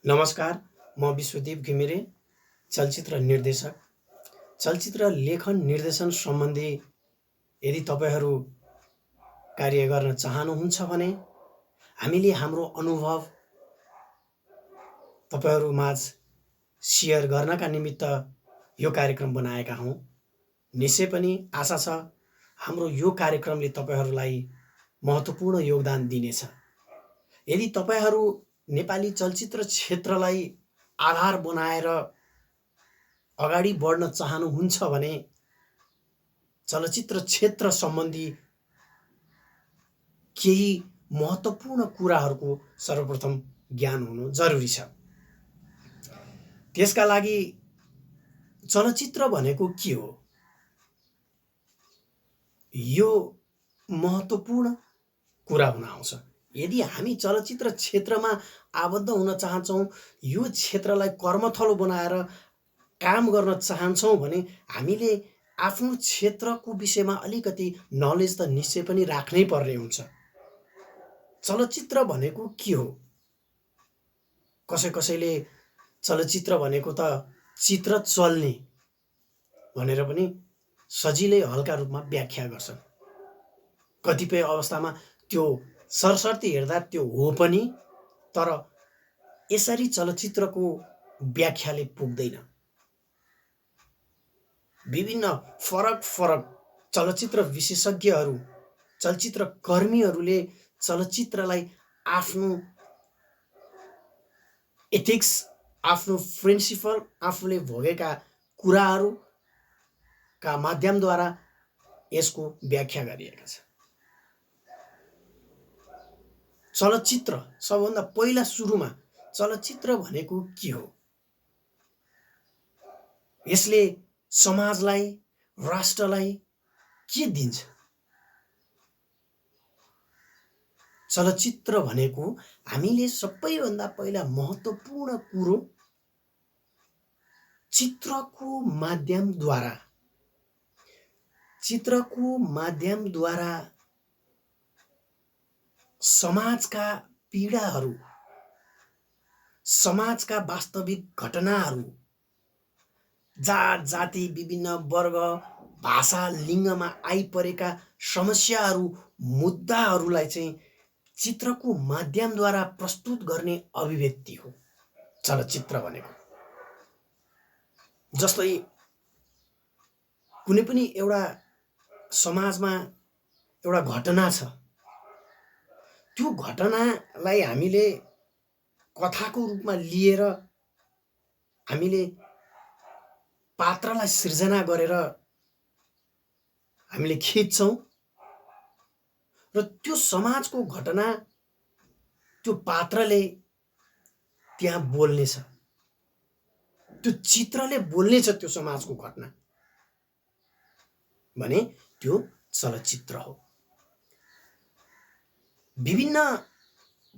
नमस्कार, म विश्वदीप घिमिरे, चलचित्र निर्देशक। चलचित्र लेखन निर्देशन सम्बन्धी यदि तपाईहरू कार्य गर्न चाहनुहुन्छ भने हामीले हाम्रो अनुभव तपाईहरू माझ सेयर गर्नका निमित्त यो कार्यक्रम बनाएका हौँ। निश्चय पनि आशा छ हाम्रो यो कार्यक्रमले तपाईहरूलाई महत्त्वपूर्ण योगदान दिनेछ। यदि तपाईहरू नेपाली चलचित्र क्षेत्रलाई आधार बनाएर अगाडि बढ्न चाहनुहुन्छ भने चलचित्र क्षेत्र सम्बन्धी केही महत्त्वपूर्ण कुराहरूको सर्वप्रथम ज्ञान हुनु जरुरी छ। त्यसका लागि चलचित्र भनेको के हो, यो महत्त्वपूर्ण कुरा हुन आउँछ। यदि हामी चलचित्र क्षेत्रमा आबद्ध हुन चाहन्छौँ, यो क्षेत्रलाई कर्मथलो बनाएर काम गर्न चाहन्छौँ भने हामीले आफ्नो क्षेत्रको विषयमा अलिकति नलेज त निश्चय पनि राख्नै पर्ने हुन्छ। चलचित्र भनेको के हो? कसैले चलचित्र भनेको त चित्र चल्ने भनेर पनि सजिलै हल्का रूपमा व्याख्या गर्छन्। कतिपय अवस्थामा त्यो सरसर्ती हेर्दा त्यो हो पनि, तर यसरी चलचित्रको व्याख्याले पुग्दैन। विभिन्न फरक चलचित्र विशेषज्ञहरू, चलचित्र कर्मीहरूले चलचित्रलाई आफ्नो एथिक्स, आफ्नो प्रिन्सिपल, आफूले भोगेका कुराहरूका माध्यमद्वारा यसको व्याख्या गरिएका छ। चलचित्र सबभन्दा पहिला सुरुमा चलचित्र भनेको के हो? यसले समाजलाई, राष्ट्रलाई के दिन्छ? चलचित्र भनेको हामीले सबैभन्दा पहिला महत्त्वपूर्ण कुरो चित्रको माध्यमद्वारा समाजका पीडाहरू, समाजका वास्तविक घटनाहरू, जात जाति, विभिन्न वर्ग, भाषा, लिङ्गमा आइपरेका समस्याहरू, मुद्दाहरूलाई चाहिँ चित्रको माध्यमद्वारा प्रस्तुत गर्ने अभिव्यक्ति हो चलचित्र भनेको। जस्तै कुनै पनि एउटा समाजमा एउटा घटना छ, त्यो घटनालाई हामीले कथाको रूपमा लिएर हामीले पात्रलाई सिर्जना गरेर हामीले खिच्छौँ र त्यो समाजको घटना त्यो पात्रले त्यहाँ बोल्नेछ, त्यो चित्रले बोल्नेछ त्यो समाजको घटना भने त्यो चलचित्र हो। विभिन्न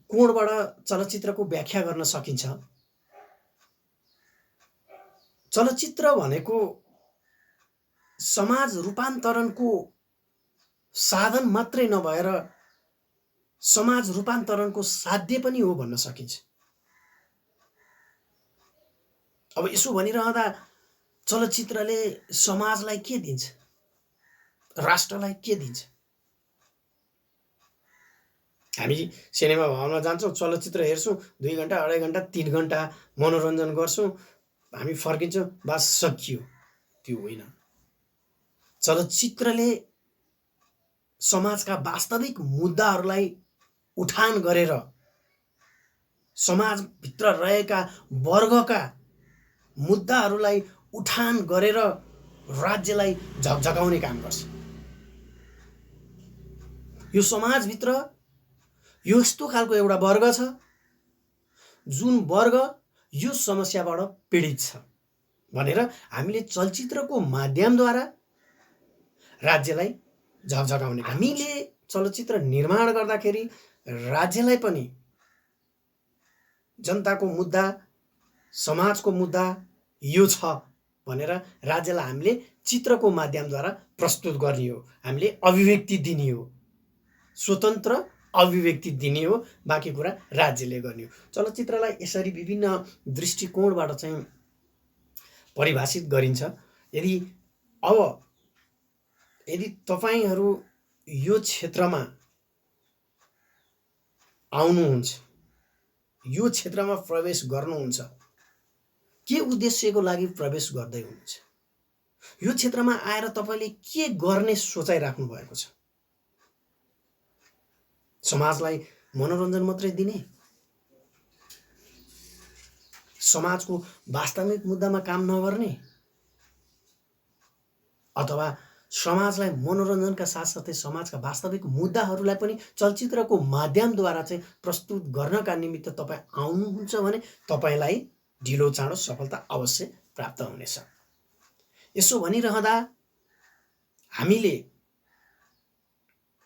कोणबाट चलचित्रको व्याख्या गर्न सकिन्छ। चलचित्र भनेको समाज रूपान्तरणको साधन मात्रै नभएर समाज रूपान्तरणको साध्य पनि हो भन्न सकिन्छ। अब यसो भनिरहँदा चलचित्रले समाजलाई के दिन्छ, राष्ट्रलाई के दिन्छ? हामी सिनेमा हलमा जान्छौँ, चलचित्र हेर्छौँ, 2 घन्टा, 2.5 घन्टा, 3 घन्टा मनोरञ्जन गर्छौँ, हामी फर्किन्छौँ, बस सकियो। त्यो होइन। चलचित्रले समाजका वास्तविक मुद्दाहरूलाई उठान गरेर समाजभित्र रहेका वर्गका मुद्दाहरूलाई उठान गरेर राज्यलाई झकझकाउने काम गर्छ। यो समाजभित्र यो यस्तो खालको एउटा वर्ग छ जुन वर्ग यो समस्याबाट पीडित छ भनेर हामीले चलचित्रको माध्यमद्वारा राज्यलाई झकझकाउने। हामीले चलचित्र निर्माण गर्दाखेरि राज्यलाई पनि जनताको मुद्दा, समाजको मुद्दा यो छ भनेर राज्यलाई हामीले चित्रको माध्यमद्वारा प्रस्तुत गर्ने हो, हामीले अभिव्यक्ति दिने हो। स्वतन्त्र अभिव्यक्ति दिने हो, बाँकी कुरा राज्यले गर्ने हो। चलचित्रलाई यसरी विभिन्न दृष्टिकोणबाट चाहिँ परिभाषित गरिन्छ। यदि अब यदि तपाईँहरू यो क्षेत्रमा आउनुहुन्छ, यो क्षेत्रमा प्रवेश गर्नुहुन्छ, के उद्देश्यको लागि प्रवेश गर्दै हुनुहुन्छ, यो क्षेत्रमा आएर तपाईँले के गर्ने सोचाइ राख्नु भएको छ? समाजलाई मनोरञ्जन मात्रै दिने, समाजको वास्तविक मुद्दामा काम नगर्ने, अथवा समाजलाई मनोरञ्जनका साथसाथै समाजका वास्तविक मुद्दाहरूलाई पनि चलचित्रको माध्यमद्वारा चाहिँ प्रस्तुत गर्नका निमित्त तपाईँ आउनुहुन्छ भने तपाईँलाई ढिलो चाँडो सफलता अवश्य प्राप्त हुनेछ। यसो भनिरहँदा हामीले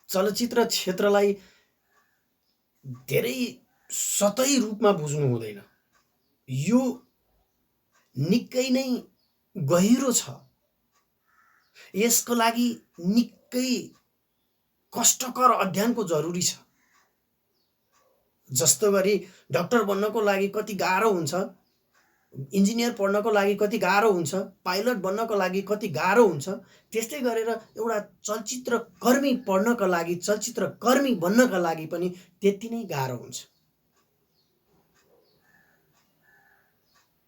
चलचित्र क्षेत्रलाई धेरै सतही रूपमा बुझ्नु हुँदैन। यो निकै नै गहिरो छ। यसको लागि निकै कष्टकर अध्ययनको जरुरी छ। जस्तो गरी डाक्टर बन्नको लागि कति गाह्रो हुन्छ, इन्जिनियर पढ्नको लागि कति गाह्रो हुन्छ, पाइलट बन्नको लागि कति गाह्रो हुन्छ, त्यस्तै गरेर एउटा चलचित्रकर्मी पढ्नका लागि, चलचित्रकर्मी बन्नका लागि पनि त्यति नै गाह्रो हुन्छ।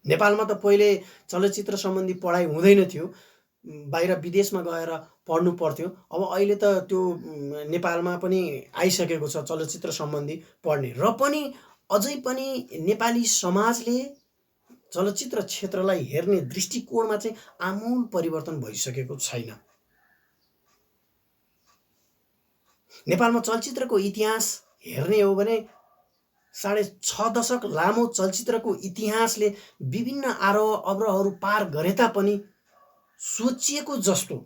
नेपालमा त पहिले चलचित्र सम्बन्धी पढाइ हुँदैन थियो, बाहिर विदेशमा गएर पढ्नु पर्थ्यो। अब अहिले त त्यो नेपालमा पनि आइसकेको छ चलचित्र सम्बन्धी पढ्ने, र पनि अझै पनि नेपाली समाजले चलचित्र क्षेत्रलाई हेर्ने दृष्टिकोणमा चाहिँ आमूल परिवर्तन भइसकेको छैन। नेपालमा चलचित्रको इतिहास हेर्ने हो भने 6.5 दशक लामो चलचित्रको इतिहासले विभिन्न आरोह अवरोहहरू पार गरे तापनि सोचिएको जस्तो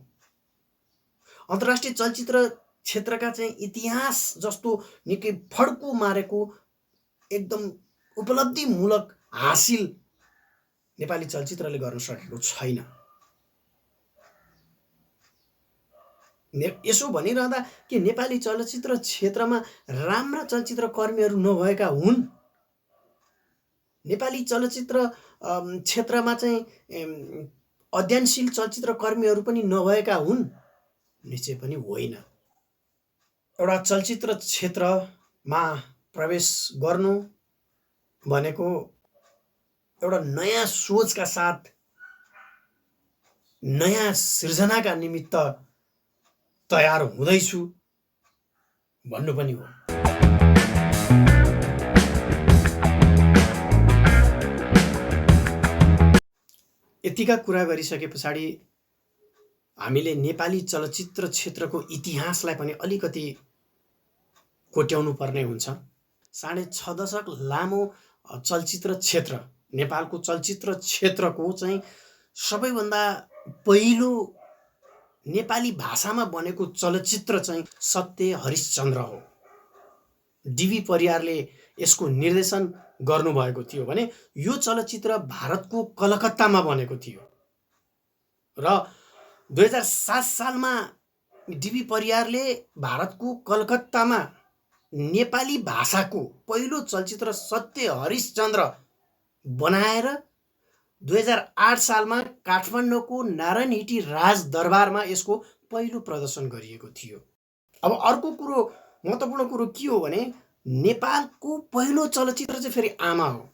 अन्तर्राष्ट्रिय चलचित्र क्षेत्रका चाहिँ इतिहास जस्तो निकै फड्को मारेको एकदम उपलब्धिमूलक हासिल नेपाली चलचित्रले गर्न सकेको छैन। यसो भनिरहँदा के नेपाली चलचित्र क्षेत्रमा राम्रा चलचित्रकर्मीहरू नभएका हुन्? नेपाली चलचित्र क्षेत्रमा चाहिँ अध्ययनशील चलचित्रकर्मीहरू पनि नभएका हुन्? निश्चय पनि होइन। एउटा चलचित्र क्षेत्रमा प्रवेश गर्नु भनेको एउटा नयाँ सोचका साथ नयाँ सृजनाका निमित्त तयार हुँदैछु भन्नु पनि हो। यतिका कुरा गरिसके पछाडि हामीले नेपाली चलचित्र क्षेत्रको इतिहासलाई पनि अलिकति कोट्याउनु पर्ने हुन्छ। 6.5 दशक लामो चलचित्र क्षेत्र, नेपालको चलचित्र क्षेत्रको चाहिँ सबैभन्दा पहिलो नेपाली भाषामा बनेको चलचित्र चाहिँ सत्य हरिश्चन्द्र हो। डीबी परियारले यसको निर्देशन गर्नुभएको थियो भने यो चलचित्र भारतको कलकत्तामा बनेको थियो र 2007 सालमा डीबी परियारले भारतको कलकत्तामा नेपाली भाषाको पहिलो चलचित्र सत्य हरिश्चन्द्र बनाएर 2008 सालमा काठमाडौँको नारायणहिटी राजदरबारमा यसको पहिलो प्रदर्शन गरिएको थियो। अब अर्को कुरो, महत्त्वपूर्ण कुरो के हो भने नेपालको पहिलो चलचित्र चाहिँ फेरि आमा हो,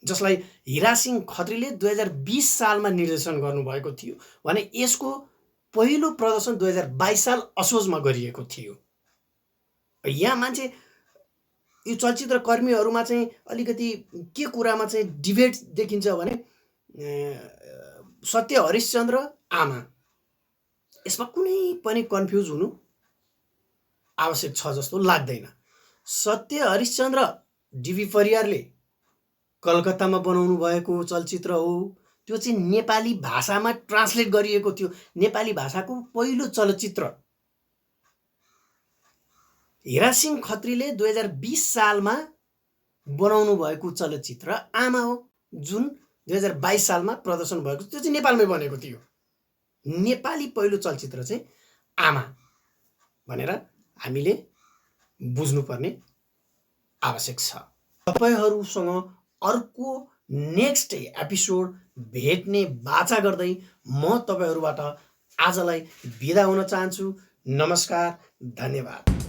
जसलाई हिरासिंह खत्रीले 2020 सालमा निर्देशन गर्नुभएको थियो भने यसको पहिलो प्रदर्शन 2022 साल असोजमा गरिएको थियो। यहाँ मान्छे यो चलचित्र कर्मीहरूमा चाहिँ अलिकति के कुरामा चाहिँ डिबेट देखिन्छ भने सत्य हरिश्चन्द्र आमा, यसमा कुनै पनि कन्फ्युज हुनु आवश्यक छ जस्तो लाग्दैन। सत्य हरिश्चन्द्र डीबी परियारले कलकत्तामा बनाउनु भएको चलचित्र हो। त्यो चाहिँ नेपाली भाषामा ट्रान्सलेट गरिएको थियो, नेपाली भाषाको पहिलो चलचित्र। हिरासिंह खत्रीले 2020 सालमा बनाउनु भएको चलचित्र आमा हो, जुन 2022 सालमा प्रदर्शन भएको, त्यो चाहिँ नेपालमै बनेको थियो। नेपाली पहिलो चलचित्र चाहिँ आमा भनेर हामीले बुझ्नुपर्ने आवश्यक छ। तपाईहरूसँग अर्को नेक्स्ट एपिसोड भेट्ने बाचा गर्दै म तपाईहरूबाट आजलाई बिदा हुन चाहन्छु। नमस्कार, धन्यवाद।